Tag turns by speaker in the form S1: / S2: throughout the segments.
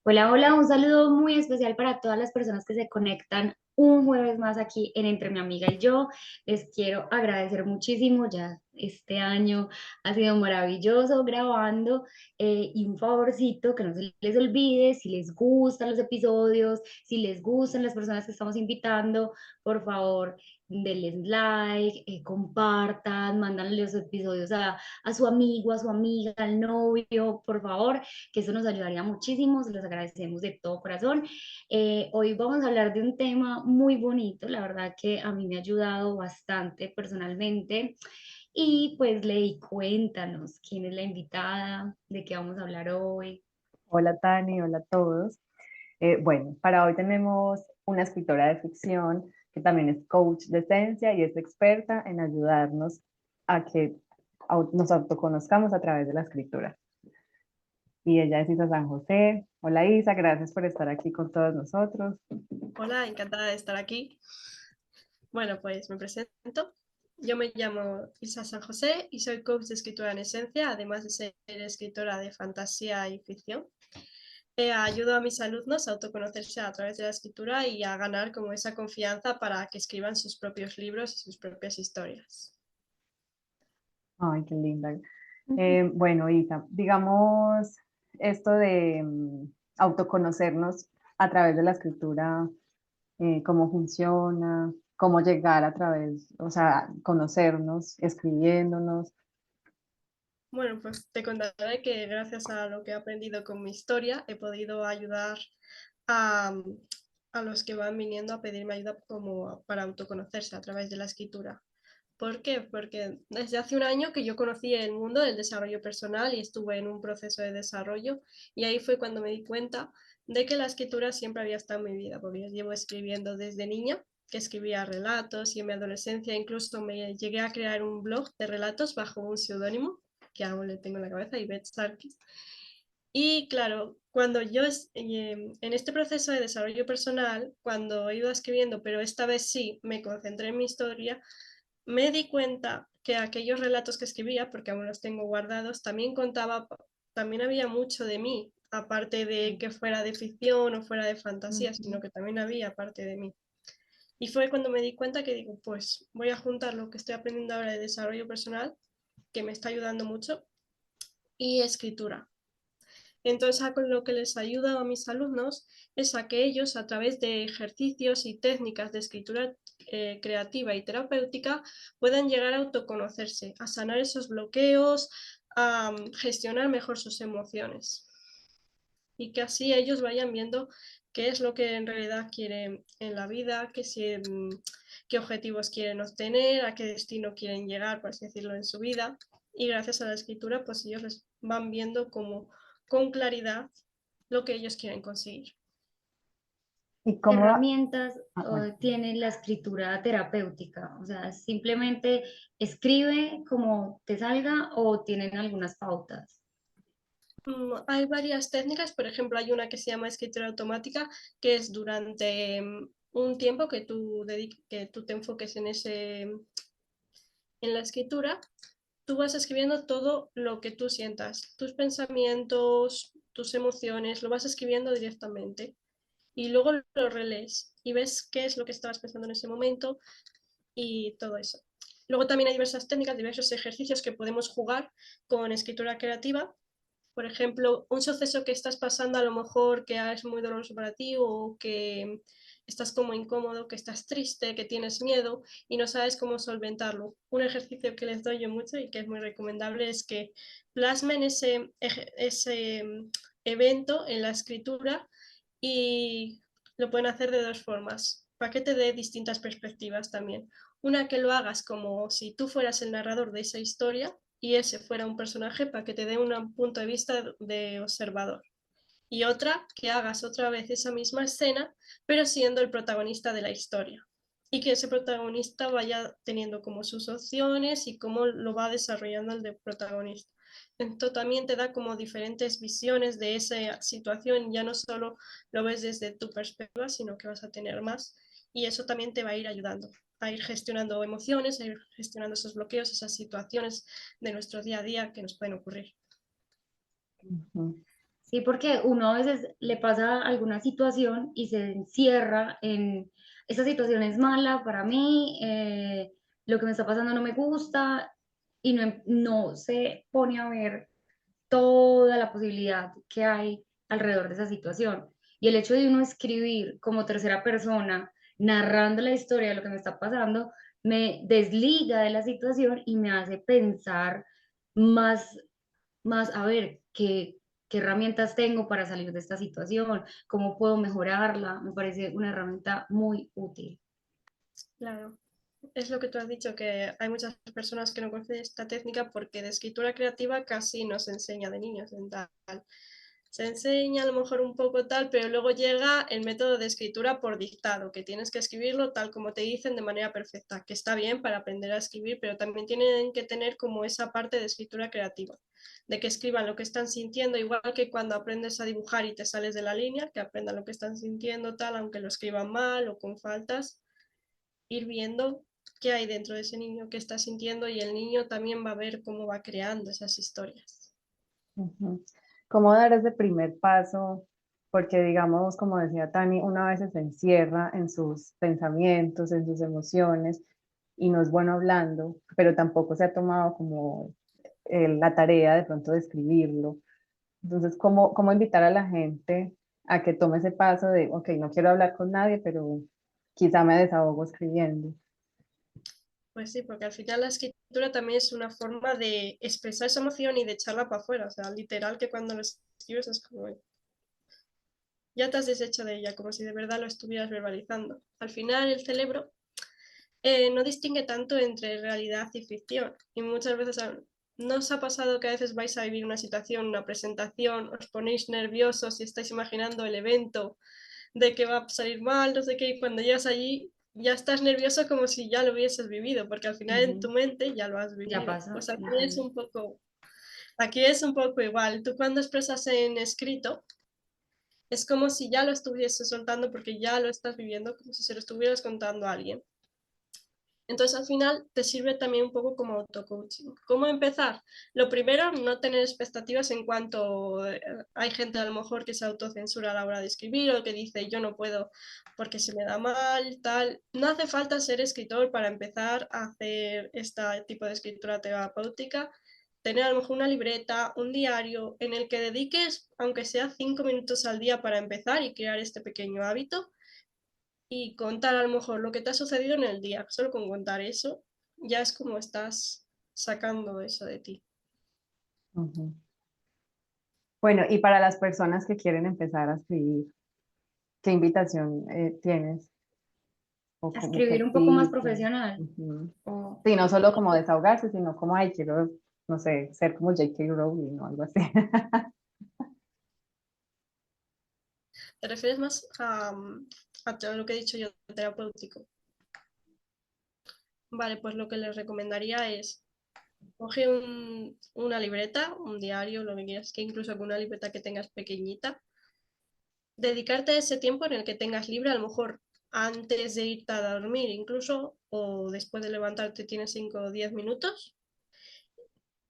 S1: Hola, hola, un saludo muy especial para todas las personas que se conectan un jueves más aquí en Entre mi amiga y yo. Les quiero agradecer muchísimo, ya este año ha sido maravilloso grabando y un favorcito que no se les olvide, si les gustan los episodios, si les gustan las personas que estamos invitando, por favor, denles like, compartan, mandan los episodios a su amigo, a su amiga, al novio, por favor, que eso nos ayudaría muchísimo, se los agradecemos de todo corazón. Hoy vamos a hablar de un tema muy bonito, la verdad que a mí me ha ayudado bastante personalmente. Y pues Ley, cuéntanos quién es la invitada, de qué vamos a hablar hoy.
S2: Hola Tani, hola a todos. Bueno, para hoy tenemos una escritora de ficción que también es coach de esencia y es experta en ayudarnos a que nos autoconozcamos a través de la escritura. Y ella es Isa San José. Hola Isa, gracias por estar aquí con todos nosotros.
S3: Hola, encantada de estar aquí. Bueno, pues me presento. Yo me llamo Isa San José y soy coach de escritura en esencia, además de ser escritora de fantasía y ficción. Ayudo a mis alumnos a autoconocerse a través de la escritura y a ganar como esa confianza para que escriban sus propios libros y sus propias historias.
S2: Ay, qué linda.
S1: Ujú.
S2: Bueno, Isa, digamos esto de autoconocernos a través de la escritura, cómo funciona, cómo llegar a través, o sea, conocernos, escribiéndonos.
S3: Bueno, pues te contaré que gracias a lo que he aprendido con mi historia he podido ayudar a, a los que van viniendo a pedirme ayuda como para autoconocerse a través de la escritura. ¿Por qué? Porque desde hace un año que yo conocí el mundo del desarrollo personal y estuve en un proceso de desarrollo y ahí fue cuando me di cuenta de que la escritura siempre había estado en mi vida, porque yo llevo escribiendo desde niña, que escribía relatos y en mi adolescencia incluso me llegué a crear un blog de relatos bajo un seudónimo que aún le tengo en la cabeza, Ivette Sarkis. Y claro, cuando yo en este proceso de desarrollo personal, cuando he ido escribiendo, pero esta vez sí me concentré en mi historia, me di cuenta que aquellos relatos que escribía, porque aún los tengo guardados, también había mucho de mí, aparte de que fuera de ficción o fuera de fantasía, sino
S1: Ujú.
S3: que también había parte de mí. Y fue cuando me di cuenta que digo, pues voy a juntar lo que estoy aprendiendo ahora de desarrollo personal, que me está ayudando mucho, y escritura. Entonces, con lo que les ayuda a mis alumnos es a que ellos, a través de ejercicios y técnicas de escritura creativa y terapéutica, puedan llegar a autoconocerse, a sanar esos bloqueos, a gestionar mejor sus emociones y que así ellos vayan viendo qué es lo que en realidad quieren en la vida, qué objetivos quieren obtener, a qué destino quieren llegar, por así decirlo, en su vida. Y gracias a la escritura, pues ellos les van viendo como con claridad lo que ellos quieren conseguir.
S2: ¿Y
S1: ¿Qué
S2: cómo?
S1: herramientas
S2: Bueno.
S1: tiene la escritura terapéutica? O sea, simplemente escribe como te salga o tienen algunas pautas.
S3: Hay varias técnicas, por ejemplo, hay una que se llama escritura automática, que es durante un tiempo que tú te enfoques en la escritura, tú vas escribiendo todo lo que tú sientas, tus pensamientos, tus emociones, lo vas escribiendo directamente y luego lo relees y ves qué es lo que estabas pensando en ese momento y todo eso. Luego también hay diversas técnicas, diversos ejercicios que podemos jugar con escritura creativa. Por ejemplo, un suceso que estás pasando a lo mejor que es muy doloroso para ti o que estás como incómodo, que estás triste, que tienes miedo y no sabes cómo solventarlo. Un ejercicio que les doy yo mucho y que es muy recomendable es que plasmen ese evento en la escritura y lo pueden hacer de dos formas, para que te dé distintas perspectivas también. Una que lo hagas como si tú fueras el narrador de esa historia y ese fuera un personaje para que te dé un punto de vista de observador. Y otra, que hagas otra vez esa misma escena, pero siendo el protagonista de la historia. Y que ese protagonista vaya teniendo como sus opciones y cómo lo va desarrollando el de protagonista. Esto también te da como diferentes visiones de esa situación, ya no solo lo ves desde tu perspectiva, sino que vas a tener más. Y eso también te va a ir ayudando a ir gestionando emociones, a ir gestionando esos bloqueos, esas situaciones de nuestro día a día que nos pueden ocurrir.
S2: Ujú.
S1: Sí, porque uno a veces le pasa alguna situación y se encierra en esta situación es mala para mí, lo que me está pasando no me gusta y no se pone a ver toda la posibilidad que hay alrededor de esa situación. Y el hecho de uno escribir como tercera persona, narrando la historia de lo que me está pasando, me desliga de la situación y me hace pensar más, más a ver qué herramientas tengo para salir de esta situación, cómo puedo mejorarla. Me parece una herramienta muy útil.
S3: Claro. Es lo que tú has dicho, que hay muchas personas que no conocen esta técnica porque de escritura creativa casi no se enseña de niños en tal. Se enseña a lo mejor un poco tal, pero luego llega el método de escritura por dictado, que tienes que escribirlo tal como te dicen de manera perfecta, que está bien para aprender a escribir, pero también tienen que tener como esa parte de escritura creativa, de que escriban lo que están sintiendo, igual que cuando aprendes a dibujar y te sales de la línea, que aprendan lo que están sintiendo tal, aunque lo escriban mal o con faltas, ir viendo qué hay dentro de ese niño, qué está sintiendo y el niño también va a ver cómo va creando esas historias.
S2: Ujú. ¿Cómo dar ese primer paso? Porque digamos, como decía Tani, una vez se encierra en sus pensamientos, en sus emociones, y no es bueno hablando, pero tampoco se ha tomado como la tarea de pronto de escribirlo. Entonces, ¿cómo invitar a la gente a que tome ese paso de, ok, no quiero hablar con nadie, pero quizá me desahogo escribiendo?
S3: Pues sí, porque al final la escritura también es una forma de expresar esa emoción y de echarla para afuera. O sea, literal que cuando lo escribes es como, ya te has deshecho de ella, como si de verdad lo estuvieras verbalizando. Al final el cerebro no distingue tanto entre realidad y ficción. Y muchas veces no os ha pasado que a veces vais a vivir una situación, una presentación, os ponéis nerviosos y estáis imaginando el evento de que va a salir mal, no sé qué, y cuando llegas allí ya estás nervioso como si ya lo hubieses vivido, porque al final en tu
S1: Ujú.
S3: mente ya lo has
S1: Ya
S3: vivido.
S1: pasa.
S3: Pues
S1: Ujú.
S3: aquí es un poco igual. Tú cuando expresas en escrito, es como si ya lo estuvieses soltando porque ya lo estás viviendo, como si se lo estuvieras contando a alguien. Entonces al final te sirve también un poco como auto-coaching. ¿Cómo empezar? Lo primero, no tener expectativas en cuanto hay gente a lo mejor que se autocensura a la hora de escribir o que dice yo no puedo porque se me da mal, tal. No hace falta ser escritor para empezar a hacer este tipo de escritura terapéutica. Tener a lo mejor una libreta, un diario en el que dediques, aunque sea 5 minutos al día para empezar y crear este pequeño hábito y contar a lo mejor lo que te ha sucedido en el día. Solo con contar eso ya es como estás sacando eso de ti.
S2: Ujú. Bueno, y para las personas que quieren empezar a escribir, ¿qué invitación tienes? O
S1: A
S2: como qué
S1: escribir un poco más
S2: tips.
S1: profesional.
S2: Ujú.
S1: O
S2: Sí, no solo como desahogarse, sino como, ay, quiero, no sé, ser como J.K. Rowling o algo así.
S3: ¿Te refieres más a todo lo que he dicho yo, terapéutico? Vale, pues lo que les recomendaría es coge una libreta, un diario, lo que quieras, que incluso con una libreta que tengas pequeñita, dedicarte ese tiempo en el que tengas libre, a lo mejor antes de irte a dormir incluso, o después de levantarte tienes 5 o 10 minutos.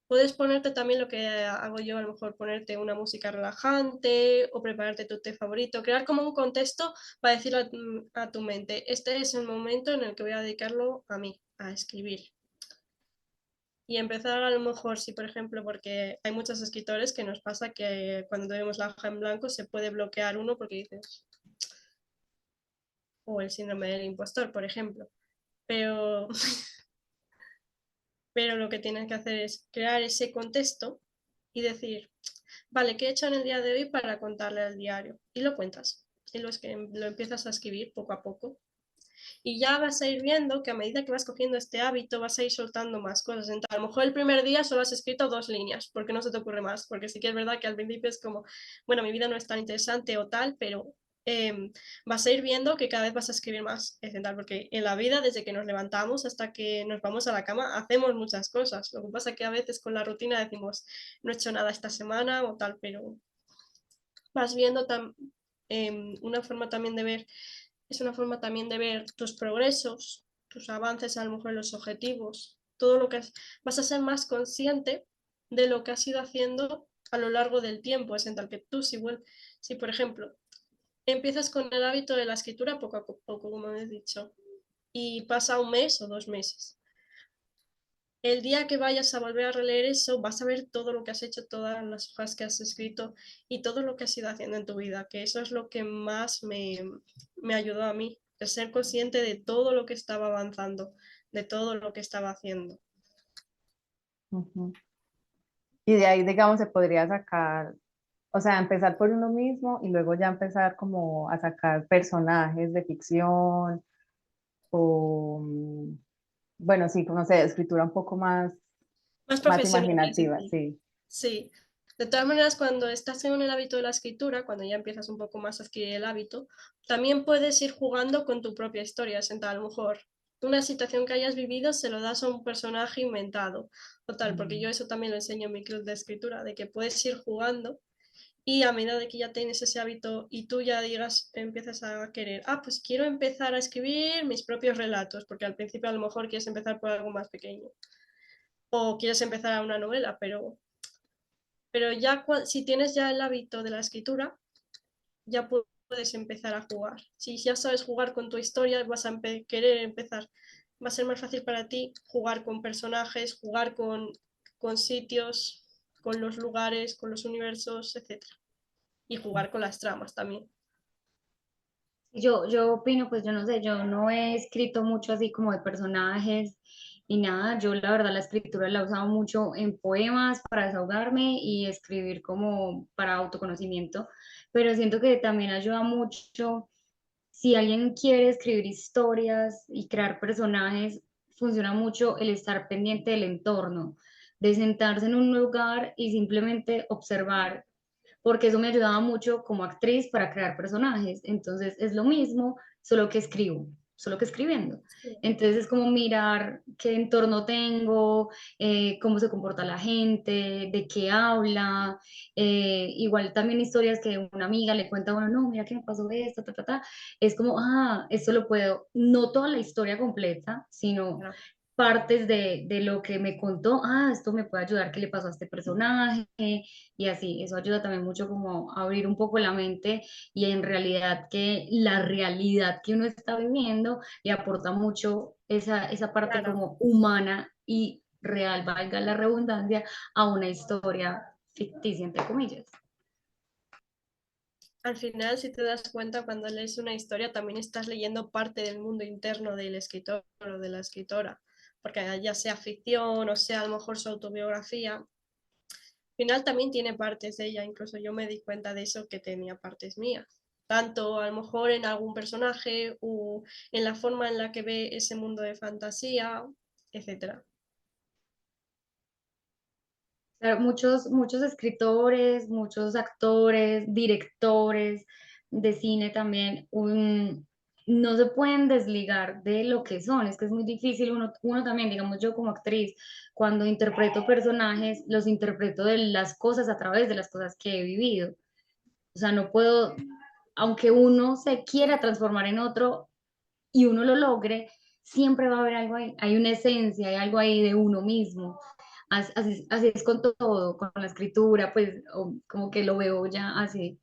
S3: Puedes ponerte también lo que hago yo, a lo mejor ponerte una música relajante o prepararte tu té favorito, crear como un contexto para decirle a tu mente, este es el momento en el que voy a dedicarlo a mí, a escribir. Y empezar a lo mejor, si por ejemplo, porque hay muchos escritores que nos pasa que cuando tenemos la hoja en blanco se puede bloquear uno porque dices, o el síndrome del impostor, por ejemplo. Pero, pero lo que tienes que hacer es crear ese contexto y decir, vale, ¿qué he hecho en el día de hoy para contarle al diario? Y lo cuentas. Y lo empiezas a escribir poco a poco. Y ya vas a ir viendo que a medida que vas cogiendo este hábito, vas a ir soltando más cosas. Entonces, a lo mejor el primer día solo has escrito 2 líneas, porque no se te ocurre más. Porque sí que es verdad que al principio es como, bueno, mi vida no es tan interesante o tal, pero vas a ir viendo que cada vez vas a escribir más. Es central, porque en la vida, desde que nos levantamos hasta que nos vamos a la cama, hacemos muchas cosas. Lo que pasa es que a veces con la rutina decimos, no he hecho nada esta semana o tal, pero vas viendo una forma también de ver, es una forma también de ver tus progresos, tus avances, a lo mejor los objetivos, todo lo que vas a ser más consciente de lo que has ido haciendo a lo largo del tiempo, es en tal que tú si por ejemplo empiezas con el hábito de la escritura poco a poco, como he dicho, y pasa un mes o 2 meses. El día que vayas a volver a releer eso, vas a ver todo lo que has hecho, todas las hojas que has escrito y todo lo que has ido haciendo en tu vida, que eso es lo que más me ayudó a mí, el ser consciente de todo lo que estaba avanzando, de todo lo que estaba haciendo.
S2: Ujú. Y de ahí, digamos, se podría sacar, o sea, empezar por uno mismo y luego ya empezar como a sacar personajes de ficción o, bueno, sí, no sé, escritura un poco
S3: Más
S2: más
S3: profesional,
S2: imaginativa,
S3: sí.
S2: sí.
S3: Sí. De todas maneras, cuando estás en el hábito de la escritura, cuando ya empiezas un poco más a adquirir el hábito, también puedes ir jugando con tu propia historia. A lo mejor una situación que hayas vivido se lo das a un personaje inventado o tal, porque yo eso también lo enseño en mi club de escritura, de que puedes ir jugando y a medida de que ya tienes ese hábito y tú ya digas, empiezas a querer, pues quiero empezar a escribir mis propios relatos, porque al principio a lo mejor quieres empezar por algo más pequeño o quieres empezar a una novela, pero ya si tienes ya el hábito de la escritura, ya puedes empezar a jugar. Si ya sabes jugar con tu historia, vas a querer empezar. Va a ser más fácil para ti jugar con personajes, jugar con sitios, con los lugares, con los universos, etc. Y jugar con las tramas también.
S1: Yo opino, pues yo no sé, yo no he escrito mucho así como de personajes y nada, yo la verdad la escritura la he usado mucho en poemas para desahogarme y escribir como para autoconocimiento, pero siento que también ayuda mucho si alguien quiere escribir historias y crear personajes, funciona mucho el estar pendiente del entorno, de sentarse en un lugar y simplemente observar porque eso me ayudaba mucho como actriz para crear personajes. Entonces es lo mismo, solo que escribo, solo que escribiendo.
S3: Sí,
S1: Entonces es como mirar qué entorno tengo, cómo se comporta la gente, de qué habla. Igual también historias que una amiga le cuenta a uno, no, mira que me pasó esto, ta, ta, ta. Es como, esto lo puedo, no toda la historia completa, sino
S3: claro.
S1: partes de lo que me contó, esto me puede ayudar, qué le pasó a este personaje, y así, eso ayuda también mucho como a abrir un poco la mente y en realidad que la realidad que uno está viviendo le aporta mucho esa parte
S3: Claro.
S1: como humana y real, valga la redundancia, a una historia ficticia, entre comillas.
S3: Al final, si te das cuenta, cuando lees una historia, también estás leyendo parte del mundo interno del escritor o de la escritora, porque ya sea ficción o sea a lo mejor su autobiografía, final también tiene partes de ella, incluso yo me di cuenta de eso que tenía partes mías, tanto a lo mejor en algún personaje o en la forma en la que ve ese mundo de fantasía, etcétera.
S1: Claro, muchos escritores, muchos actores, directores de cine también, no se pueden desligar de lo que son. Es que es muy difícil, uno también, digamos yo como actriz, cuando interpreto personajes, los interpreto de las cosas a través de las cosas que he vivido. O sea, no puedo, aunque uno se quiera transformar en otro y uno lo logre, siempre va a haber algo ahí, hay una esencia, hay algo ahí de uno mismo. Así es con todo, con la escritura, pues como que lo veo ya así.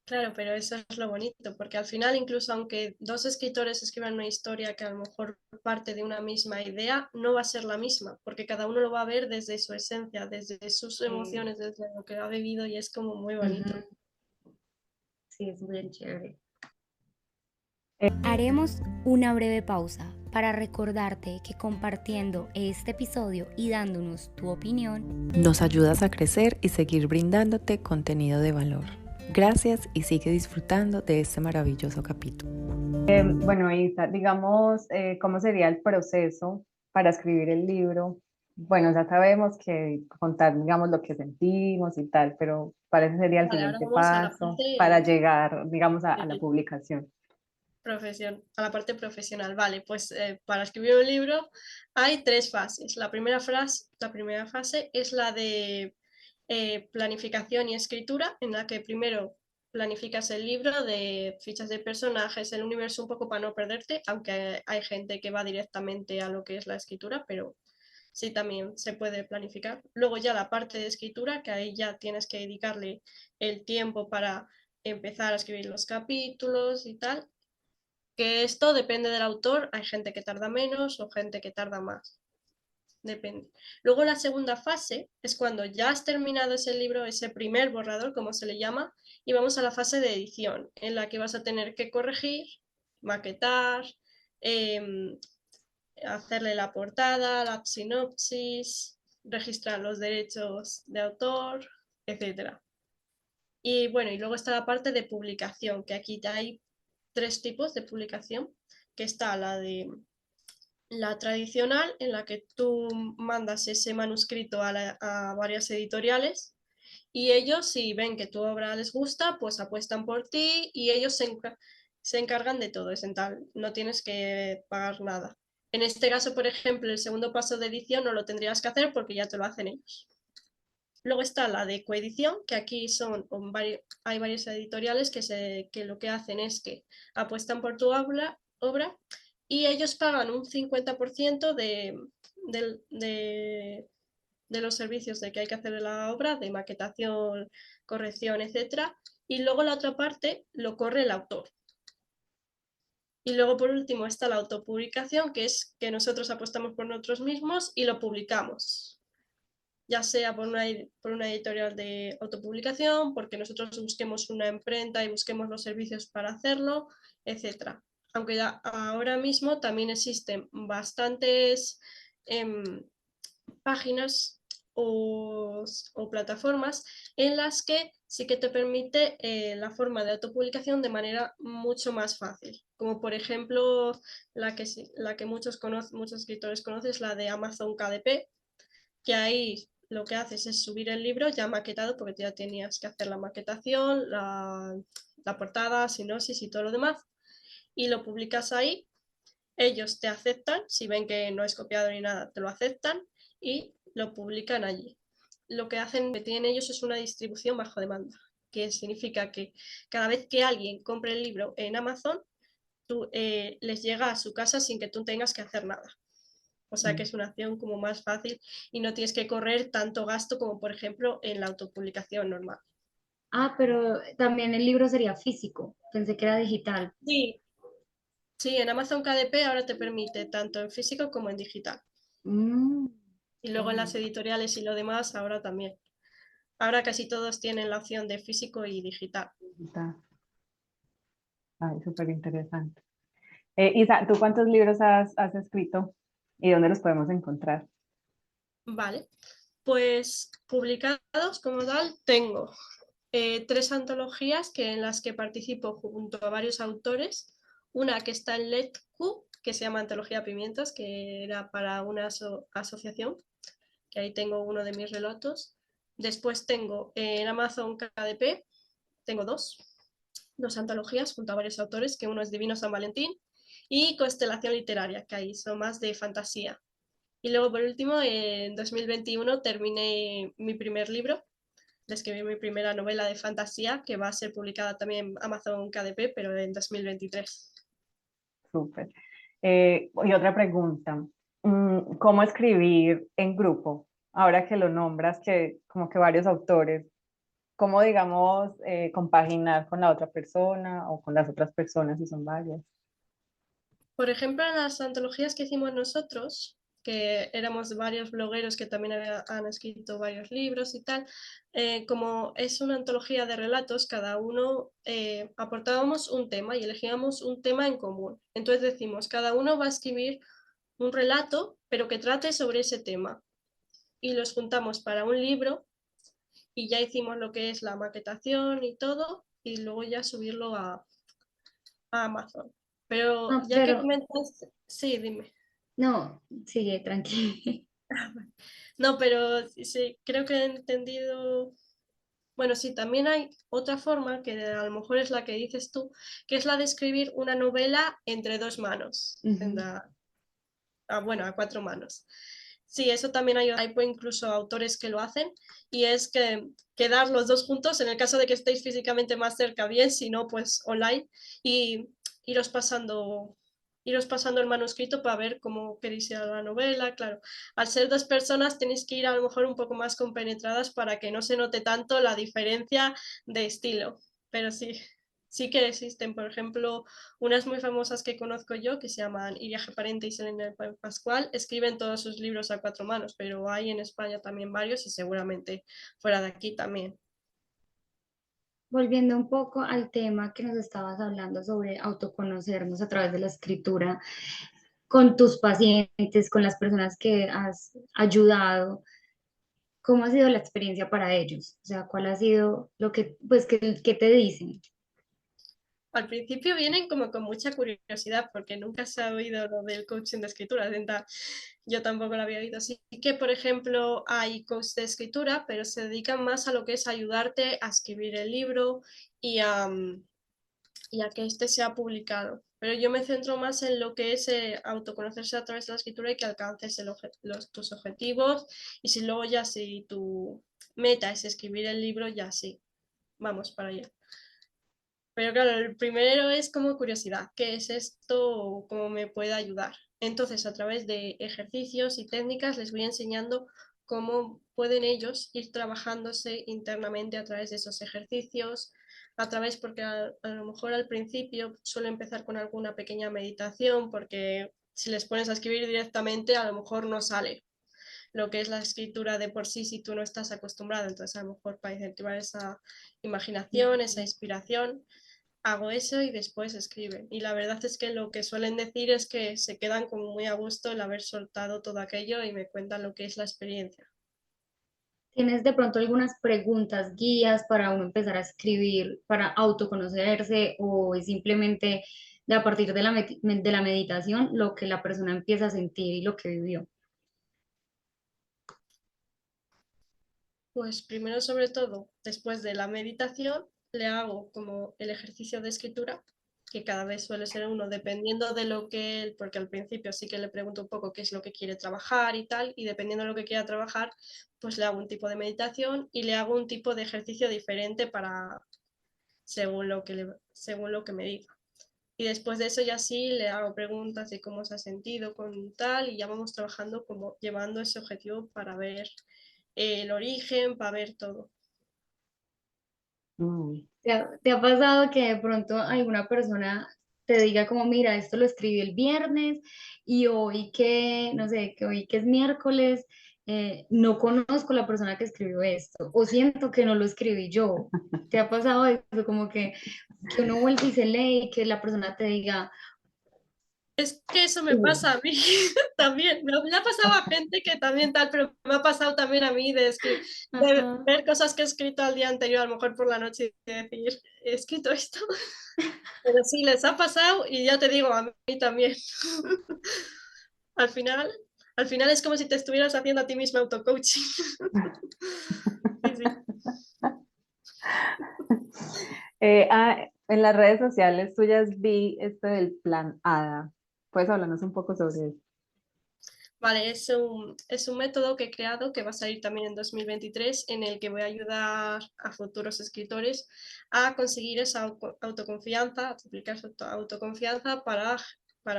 S3: Claro, pero eso es lo bonito, porque al final, incluso aunque dos escritores escriban una historia que a lo mejor parte de una misma idea, no va a ser la misma, porque cada uno lo va a ver desde su esencia, desde sus
S1: Sí,
S3: emociones, desde lo que ha vivido y es como muy bonito.
S1: ujú, sí, es bien chévere.
S4: Haremos una breve pausa para recordarte que compartiendo este episodio y dándonos tu opinión,
S5: nos ayudas a crecer y seguir brindándote contenido de valor. Gracias y sigue disfrutando de este maravilloso capítulo.
S2: Bueno, Isa, digamos, ¿cómo sería el proceso para escribir el libro? Bueno, ya sabemos que contar, digamos, lo que sentimos y tal, pero ¿cuál sería el
S3: Vale, ahora
S2: siguiente
S3: vamos a la
S2: paso para
S3: parte
S2: llegar, digamos, a la publicación?
S3: a la parte profesional. Vale, pues para escribir un libro hay 3 fases. La primera fase es la de planificación y escritura, en la que primero planificas el libro de fichas de personajes, el universo un poco para no perderte, aunque hay gente que va directamente a lo que es la escritura, pero sí también se puede planificar. Luego ya la parte de escritura, que ahí ya tienes que dedicarle el tiempo para empezar a escribir los capítulos y tal, que esto depende del autor, hay gente que tarda menos o gente que tarda más, depende. Luego la segunda fase es cuando ya has terminado ese libro, ese primer borrador, como se le llama, y vamos a la fase de edición, en la que vas a tener que corregir, maquetar, hacerle la portada, la sinopsis, registrar los derechos de autor, etc. Y bueno, y luego está la parte de publicación, que aquí hay 3 tipos de publicación, que está la tradicional, en la que tú mandas ese manuscrito a varias editoriales y ellos, si ven que tu obra les gusta, pues apuestan por ti y ellos se encargan de todo, es en tal, no tienes que pagar nada. En este caso, por ejemplo, el segundo paso de edición no lo tendrías que hacer porque ya te lo hacen ellos. Luego está la de coedición, que aquí hay varias editoriales que lo que hacen es que apuestan por tu obra y ellos pagan un 50% de los servicios de que hay que hacer la obra, de maquetación, corrección, etc. Y luego la otra parte lo corre el autor. Y luego por último está la autopublicación, que es que nosotros apostamos por nosotros mismos y lo publicamos, ya sea por una editorial de autopublicación, porque nosotros busquemos una imprenta y busquemos los servicios para hacerlo, etc. Aunque ya ahora mismo también existen bastantes páginas o plataformas en las que sí que te permite la forma de autopublicación de manera mucho más fácil. Como por ejemplo la que muchos escritores conocen es la de Amazon KDP, que ahí lo que haces es subir el libro ya maquetado, porque ya tenías que hacer la maquetación, la portada, sinopsis y todo lo demás, y lo publicas ahí. Ellos te aceptan, si ven que no es copiado ni nada, te lo aceptan y lo publican allí. Lo que hacen, que tienen ellos es una distribución bajo demanda, que significa que cada vez que alguien compre el libro en Amazon, les llega a su casa sin que tú tengas que hacer nada. O sea que es una acción como más fácil y no tienes que correr tanto gasto como por ejemplo en la autopublicación normal.
S1: Ah, pero también el libro sería físico. Pensé que era digital.
S3: Sí, sí, en Amazon KDP ahora te permite tanto en físico como en digital.
S1: Mm,
S3: Y luego en las editoriales y lo demás ahora también. Ahora casi todos tienen la opción de físico y digital.
S2: Está, ay, súper interesante. Isa, ¿tú cuántos libros has escrito y dónde los podemos encontrar?
S3: Vale, pues publicados como tal tengo 3 antologías en las que participo junto a varios autores. Una que está en Letku, que se llama Antología Pimientos, que era para una asociación, que ahí tengo uno de mis relatos. Después tengo en Amazon KDP, tengo dos antologías junto a varios autores, que uno es Divino San Valentín y Constelación Literaria, que ahí son más de fantasía. Y luego, por último, en 2021 terminé mi primer libro, escribí mi primera novela de fantasía, que va a ser publicada también en Amazon KDP, pero en 2023.
S2: Súper. Y otra pregunta, ¿cómo escribir en grupo? Ahora que lo nombras, que como que varios autores, ¿cómo digamos compaginar con la otra persona o con las otras personas si son varias?
S3: Por ejemplo, en las antologías que hicimos nosotros, que éramos varios blogueros que también han escrito varios libros y tal, como es una antología de relatos, cada uno aportábamos un tema y elegíamos un tema en común. Entonces decimos, cada uno va a escribir un relato, pero que trate sobre ese tema. Y los juntamos para un libro y ya hicimos lo que es la maquetación y todo, y luego ya subirlo a Amazon. Pero
S1: ah,
S3: ya que
S1: pero
S3: comentas, sí, dime.
S1: no, sigue tranquilo.
S3: No, pero sí, creo que he entendido. Bueno, sí, también hay otra forma, que a lo mejor es la que dices tú, que es la de escribir una novela entre 2 manos, bueno, a 4 manos. Sí, eso también hay pues, incluso autores que lo hacen, y es que quedar los dos juntos, en el caso de que estéis físicamente más cerca, bien, si no, pues online, y iros pasando iros pasando el manuscrito para ver cómo queréis ir a la novela. Claro, al ser dos personas tenéis que ir a lo mejor un poco más compenetradas para que no se note tanto la diferencia de estilo. Pero sí, sí que existen, por ejemplo, unas muy famosas que conozco yo, que se llaman Iria Parente y Selena Pascual, escriben todos sus libros a cuatro manos, pero hay en España también varios y seguramente fuera de aquí también.
S1: Volviendo un poco al tema que nos estabas hablando sobre autoconocernos a través de la escritura, con tus pacientes, con las personas que has ayudado, ¿cómo ha sido la experiencia para ellos? O sea, ¿cuál ha sido lo que, pues, que te dicen?
S3: Al principio vienen como con mucha curiosidad porque nunca se ha oído lo del coaching de escritura. Yo tampoco lo había oído. Sí que, por ejemplo, hay coach de escritura, pero se dedican más a lo que es ayudarte a escribir el libro y y a que este sea publicado. Pero yo me centro más en lo que es autoconocerse a través de la escritura y que alcances tus objetivos. Y si luego ya si tu meta es escribir el libro, ya sí, vamos para allá. Pero claro, el primero es como curiosidad, ¿qué es esto? ¿Cómo me puede ayudar? Entonces, a través de ejercicios y técnicas les voy enseñando cómo pueden ellos ir trabajándose internamente a través de esos ejercicios, a través, porque a lo mejor al principio suelo empezar con alguna pequeña meditación, porque si les pones a escribir directamente, a lo mejor no sale lo que es la escritura de por sí si tú no estás acostumbrado. Entonces, a lo mejor para incentivar esa imaginación, esa inspiración, hago eso y después escriben. Y la verdad es que lo que suelen decir es que se quedan como muy a gusto el haber soltado todo aquello y me cuentan lo que es la experiencia.
S1: ¿Tienes de pronto algunas preguntas, guías para uno empezar a escribir, para autoconocerse o es simplemente de a partir de de la meditación lo que la persona empieza a sentir y lo que vivió?
S3: Pues primero, sobre todo, después de la meditación, le hago como el ejercicio de escritura, que cada vez suele ser uno, dependiendo de lo que él, porque al principio sí que le pregunto un poco qué es lo que quiere trabajar y tal, y dependiendo de lo que quiera trabajar, pues le hago un tipo de meditación y le hago un tipo de ejercicio diferente para según lo que me diga. Y después de eso ya sí le hago preguntas de cómo se ha sentido con tal y ya vamos trabajando como llevando ese objetivo para ver el origen, para ver todo.
S2: Mm.
S1: ¿Te ha pasado que de pronto alguna persona te diga como, mira, esto lo escribí el viernes y hoy que, no sé, que hoy que es miércoles, no conozco la persona que escribió esto o siento que no lo escribí yo? ¿Te ha pasado eso? Como que uno vuelve y se lee y que la persona te diga,
S3: Es que eso me pasa a mí también. Me ha pasado a gente que también tal, pero me ha pasado también a mí de
S1: ajá,
S3: ver cosas que he escrito al día anterior, a lo mejor por la noche, y decir, he escrito esto. Pero sí, les ha pasado y ya te digo, a mí también. Al final, al final es como si te estuvieras haciendo a ti misma auto-coaching. Sí, sí.
S2: En las redes sociales tuyas vi esto del plan ADA. ¿Puedes hablarnos un poco sobre eso?
S3: Vale, es un método que he creado que va a salir también en 2023 en el que voy a ayudar a futuros escritores a conseguir esa autoconfianza, a duplicar su autoconfianza para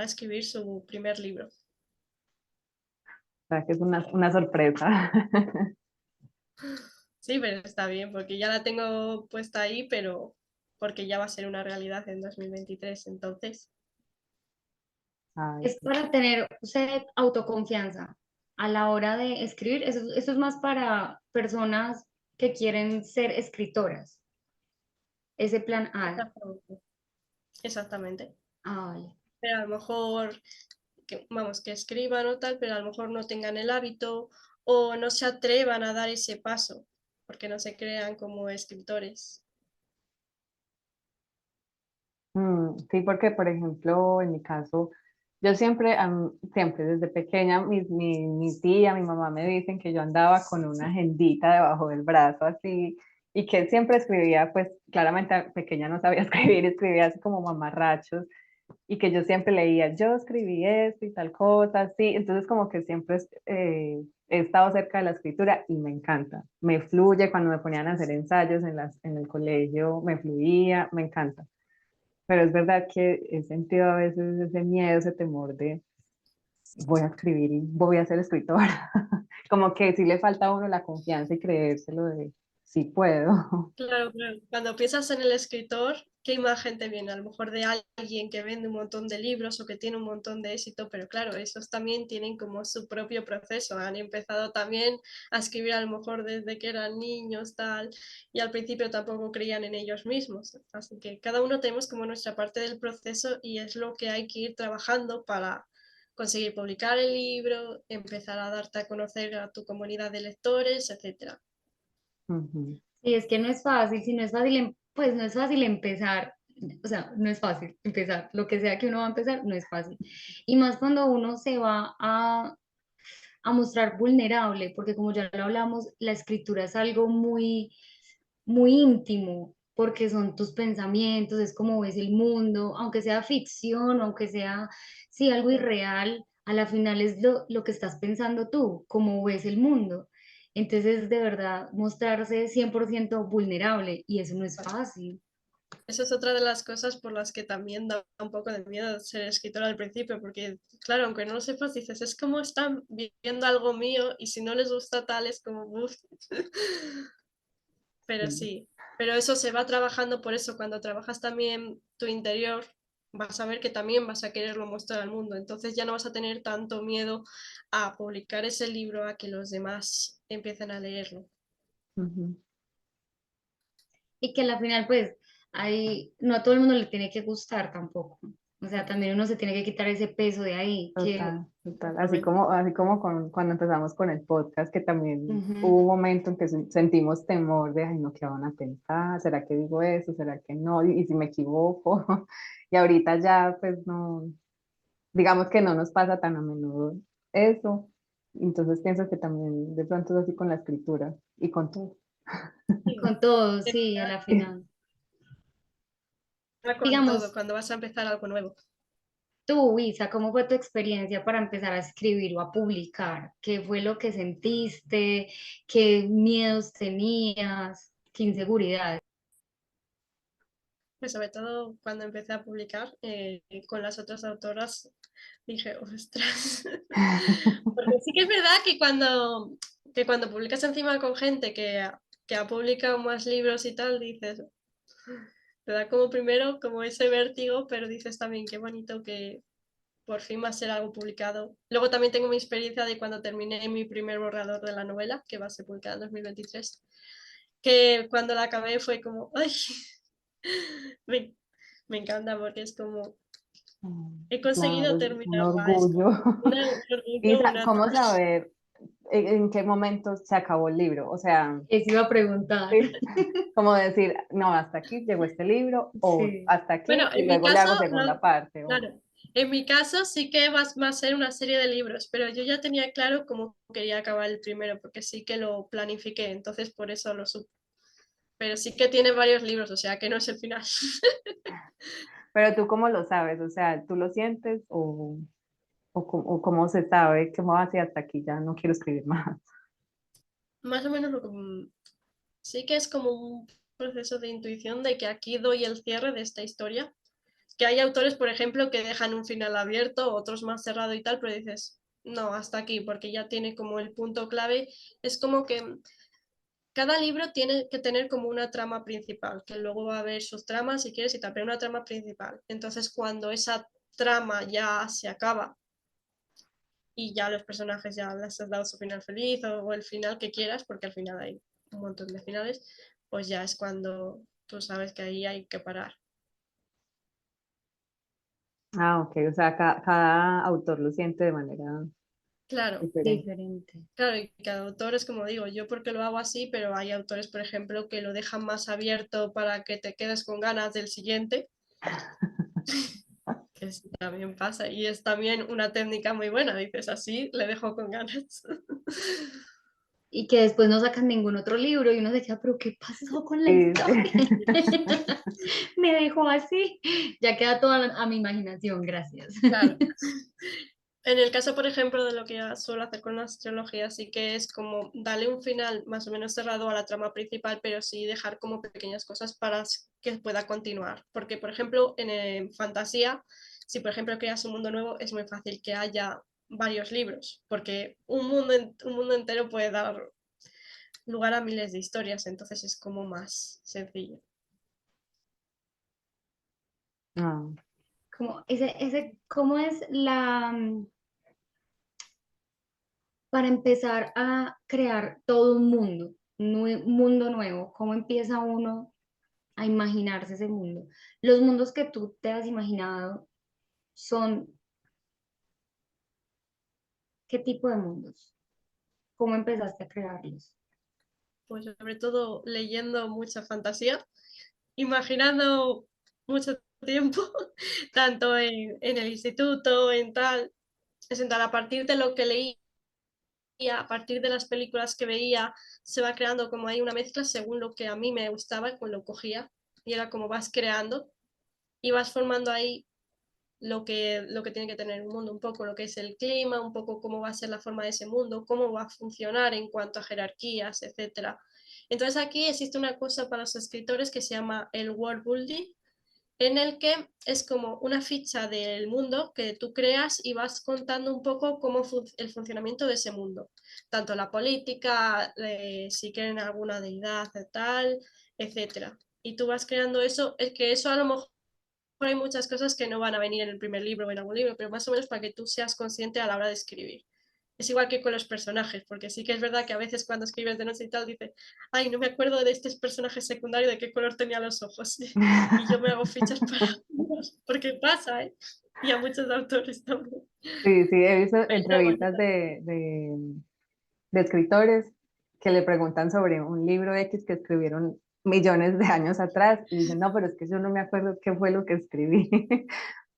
S3: escribir su primer libro.
S2: O sea, que es una sorpresa.
S3: Sí, pero está bien porque ya la tengo puesta ahí, pero porque ya va a ser una realidad en 2023, entonces.
S2: Ay,
S1: es para tener autoconfianza a la hora de escribir. Eso es más para personas que quieren ser escritoras, ese plan A.
S3: Exactamente. Exactamente.
S1: Ah, vale.
S3: Pero a lo mejor vamos, que escriban o tal, pero a lo mejor no tengan el hábito o no se atrevan a dar ese paso porque no se crean como escritores.
S2: Sí, porque por ejemplo, en mi caso, yo siempre, siempre desde pequeña, mi tía, mi mamá me dicen que yo andaba con una agendita debajo del brazo así y que siempre escribía, pues claramente pequeña no sabía escribir, escribía así como mamarrachos y que yo siempre leía, yo escribí esto y tal cosa, así, entonces como que siempre he estado cerca de la escritura y me encanta, me fluye cuando me ponían a hacer ensayos en el colegio, me fluía, me encanta. Pero es verdad que he sentido a veces ese miedo, ese temor de voy a escribir y voy a ser escritora. Como que sí le falta a uno la confianza y creérselo de sí puedo.
S3: Claro, claro. Cuando piensas en el escritor, ¿qué imagen te viene? A lo mejor de alguien que vende un montón de libros o que tiene un montón de éxito, pero claro, esos también tienen como su propio proceso. Han empezado también a escribir a lo mejor desde que eran niños, tal, y al principio tampoco creían en ellos mismos. Así que cada uno tenemos como nuestra parte del proceso y es lo que hay que ir trabajando para conseguir publicar el libro, empezar a darte a conocer a tu comunidad de lectores, etcétera.
S2: Ujú.
S1: Sí, es que no es fácil, si no es fácil, pues no es fácil empezar, o sea, no es fácil empezar, lo que sea que uno va a empezar, no es fácil. Y más cuando uno se va a mostrar vulnerable, porque como ya lo hablamos, la escritura es algo muy, muy íntimo, porque son tus pensamientos, es como ves el mundo, aunque sea ficción, aunque sea, sí, algo irreal, a la final es lo que estás pensando tú, cómo ves el mundo. Entonces, de verdad, mostrarse 100% vulnerable y eso no es fácil.
S3: Esa es otra de las cosas por las que también da un poco de miedo ser escritora al principio, porque claro, aunque no lo sepas, dices, es como están viendo algo mío y si no les gusta tal es como, "Uf". Pero
S2: Sí.
S3: sí, pero eso se va trabajando, por eso cuando trabajas también tu interior, vas a ver que también vas a quererlo mostrar al mundo, entonces ya no vas a tener tanto miedo a publicar ese libro, a que los demás empiecen a leerlo.
S2: Ujú.
S1: Y que a la final, pues, no a todo el mundo le tiene que gustar tampoco. O sea, también uno se tiene que quitar ese peso de ahí, que
S2: Total, total.
S3: Exactamente.
S2: Así como cuando empezamos con el podcast, que también
S1: ujú,
S2: hubo un momento en que sentimos temor de, ay, no, ¿qué van a pensar? ¿Será que digo eso? ¿Será que no? Y si me equivoco. Y ahorita ya, pues no, digamos que no nos pasa tan a menudo eso. Entonces pienso que también de pronto es así con la escritura y con todo.
S3: Sí.
S1: con todo, sí, a la final.
S3: Con todo,
S1: Digamos,
S3: cuando vas a empezar algo nuevo.
S1: tú, Isa, ¿cómo fue tu experiencia para empezar a escribir o a publicar? ¿Qué fue lo que sentiste? ¿Qué miedos tenías? ¿Qué inseguridades?
S3: Pues sobre todo cuando empecé a publicar con las otras autoras, dije, ostras. Porque sí que es verdad que cuando publicas encima con gente que ha publicado más libros y tal, dices, te da como primero como ese vértigo, pero dices también qué bonito que por fin va a ser algo publicado. Luego también tengo mi experiencia de cuando terminé mi primer borrador de la novela, que va a ser publicada en 2023, que cuando la acabé fue como, ay, me, me encanta porque es como, he conseguido
S2: Claro, es un
S3: terminarla, es como
S2: orgullo.
S3: un orgullo,
S2: Isa,
S3: una tal.
S2: ¿cómo saber en qué momento se acabó el libro? O sea,
S1: Eso iba a preguntar.
S2: sí, como decir, no, hasta aquí llegó este libro, o
S1: Sí.
S2: hasta
S3: Bueno,
S2: aquí y
S3: en mi
S2: luego le
S3: caso,
S2: hago segunda parte. O...
S3: claro, en mi caso sí que va a ser una serie de libros, pero yo ya tenía claro cómo quería acabar el primero, porque sí que lo planifiqué, entonces por eso lo supe. Pero sí que tiene varios libros, o sea que no es el final.
S2: Pero tú cómo lo sabes, o sea, ¿tú lo sientes o cómo se sabe que va hacia hasta aquí ya no quiero escribir más?
S3: Más o menos sí que es como un proceso de intuición de que aquí doy el cierre de esta historia. Que hay autores, por ejemplo, que dejan un final abierto, otros más cerrado y tal, pero dices, no, hasta aquí, porque ya tiene como el punto clave. Es como que cada libro tiene que tener como una trama principal, que luego va a haber sus tramas si quieres y tal, pero una trama principal. Entonces, cuando esa trama ya se acaba y ya los personajes ya les has dado su final feliz o el final que quieras, porque al final hay un montón de finales, pues ya es cuando tú sabes que ahí hay que parar.
S2: Ah, ok, o sea, cada autor lo siente de manera
S3: Claro,
S2: diferente.
S1: Diferente.
S3: claro, y cada autor es como digo, yo porque lo hago así, pero hay autores, por ejemplo, que lo dejan más abierto para que te quedes con ganas del siguiente, que sí, también pasa, y es también una técnica muy buena, dices así, le dejo con ganas.
S1: Y que después no sacan ningún otro libro y uno se queda, pero ¿qué pasó con la
S2: Sí, sí.
S1: historia? Me dejó así. Ya queda toda a mi imaginación, gracias.
S3: Claro. En el caso, por ejemplo, de lo que ya suelo hacer con las trilogías, sí que es como darle un final más o menos cerrado a la trama principal, pero sí dejar como pequeñas cosas para que pueda continuar. Porque, por ejemplo, en fantasía, si por ejemplo creas un mundo nuevo, es muy fácil que haya varios libros, porque un mundo entero puede dar lugar a miles de historias, entonces es como más sencillo.
S2: Ah,
S1: Como ¿cómo es para empezar a crear todo un mundo, un mundo nuevo? ¿Cómo empieza uno a imaginarse ese mundo? Los mundos que tú te has imaginado son, ¿qué tipo de mundos? ¿Cómo empezaste a crearlos?
S3: Pues sobre todo leyendo mucha fantasía, imaginando mucho tiempo, tanto en el instituto, en tal, es en tal, a partir de lo que leía, a partir de las películas que veía, se va creando como hay una mezcla según lo que a mí me gustaba, con lo cogía, y era como vas creando y vas formando ahí lo que tiene que tener un mundo, un poco lo que es el clima, un poco cómo va a ser la forma de ese mundo, cómo va a funcionar en cuanto a jerarquías, etcétera. Entonces aquí existe una cosa para los escritores que se llama el world building, en el que es como una ficha del mundo que tú creas y vas contando un poco cómo el funcionamiento de ese mundo, tanto la política, si quieren alguna deidad, tal, etcétera. Y tú vas creando eso, es que eso a lo mejor hay muchas cosas que no van a venir en el primer libro o en algún libro, pero más o menos para que tú seas consciente a la hora de escribir. Es igual que con los personajes, porque sí que es verdad que a veces cuando escribes de noche y tal dices, ay, no me acuerdo de este personaje secundario de qué color tenía los ojos. Y yo me hago fichas para porque pasa, ¿eh? Y a muchos autores también.
S2: sí, sí, he visto
S3: Pero está
S2: entrevistas
S3: bonito.
S2: de escritores que le preguntan sobre un libro X que escribieron millones de años atrás y dicen, no, pero es que yo no me acuerdo qué fue lo que escribí,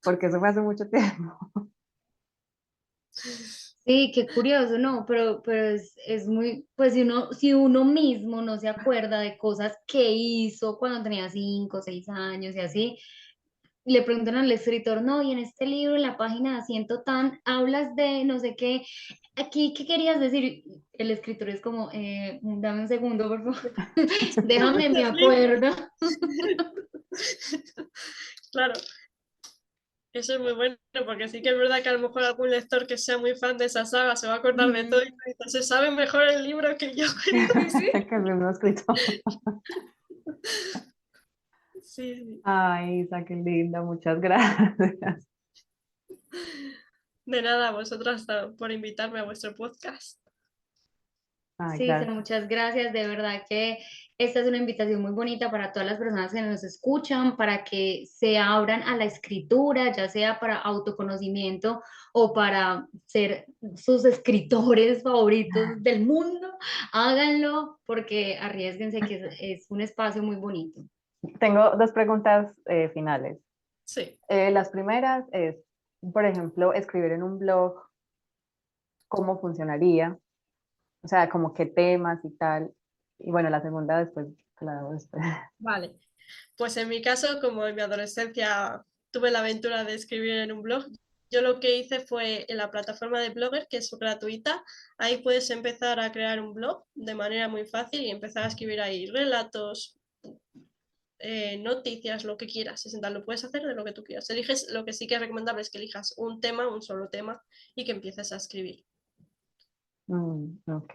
S2: porque eso fue hace mucho tiempo.
S1: Sí, qué curioso, ¿no? Pero es muy, pues si uno mismo no se acuerda de cosas que hizo cuando tenía 5 o 6 años y así, le preguntan al escritor, no, y en este libro, en la página ciento tan, hablas de no sé qué, aquí, ¿qué querías decir? El escritor es como, dame un segundo, por favor, déjame, me acuerdo.
S3: Claro, eso es muy bueno, porque sí que es verdad que a lo mejor algún lector que sea muy fan de esa saga se va a acordar de todo y
S1: Ujú.
S3: se sabe mejor el libro que yo.
S1: Sí, sí.
S2: Que el mismo escritor.
S3: Sí, sí.
S2: Ay, Isa, qué linda, muchas gracias.
S3: De nada, a vosotras por invitarme a vuestro podcast.
S2: Ay,
S1: Sí, Isa,
S2: gracias.
S1: muchas gracias. De verdad que esta es una invitación muy bonita para todas las personas que nos escuchan, para que se abran a la escritura, ya sea para autoconocimiento o para ser sus escritores favoritos del mundo. Háganlo porque arriesguense que es un espacio muy bonito.
S2: Tengo dos preguntas finales.
S3: Sí,
S2: Las primeras es, por ejemplo, escribir en un blog, ¿cómo funcionaría? O sea, como qué temas y tal. Y bueno, la segunda después, claro, después.
S3: vale. Pues en mi caso, como en mi adolescencia tuve la aventura de escribir en un blog, yo lo que hice fue en la plataforma de Blogger, que es gratuita, ahí puedes empezar a crear un blog de manera muy fácil y empezar a escribir ahí relatos, noticias, lo que quieras. Es lo puedes hacer de lo que tú quieras. Eliges, lo que sí que es recomendable es que elijas un tema, un solo tema, y que empieces a escribir.
S2: Ok.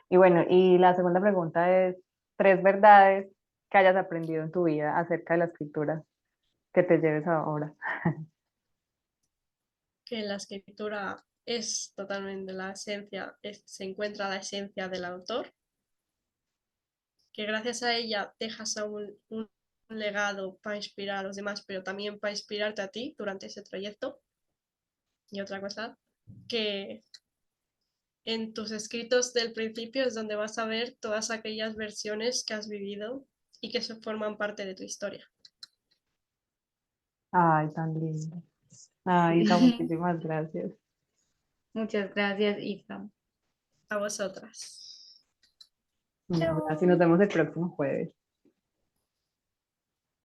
S2: Y bueno, y la segunda pregunta es, tres verdades que hayas aprendido en tu vida acerca de la escritura que te lleves ahora.
S3: Que en la escritura es totalmente la esencia, se encuentra la esencia del autor, que gracias a ella dejas a un legado para inspirar a los demás, pero también para inspirarte a ti durante ese trayecto. Y otra cosa, que en tus escritos del principio es donde vas a ver todas aquellas versiones que has vivido y que forman parte de tu historia.
S2: Ay, tan lindo. Ay, Isa,
S1: Sí.
S2: muchísimas gracias.
S1: Muchas gracias, Isa.
S3: A vosotras.
S2: Gracias. Y nos
S1: Chao.
S2: vemos el próximo jueves.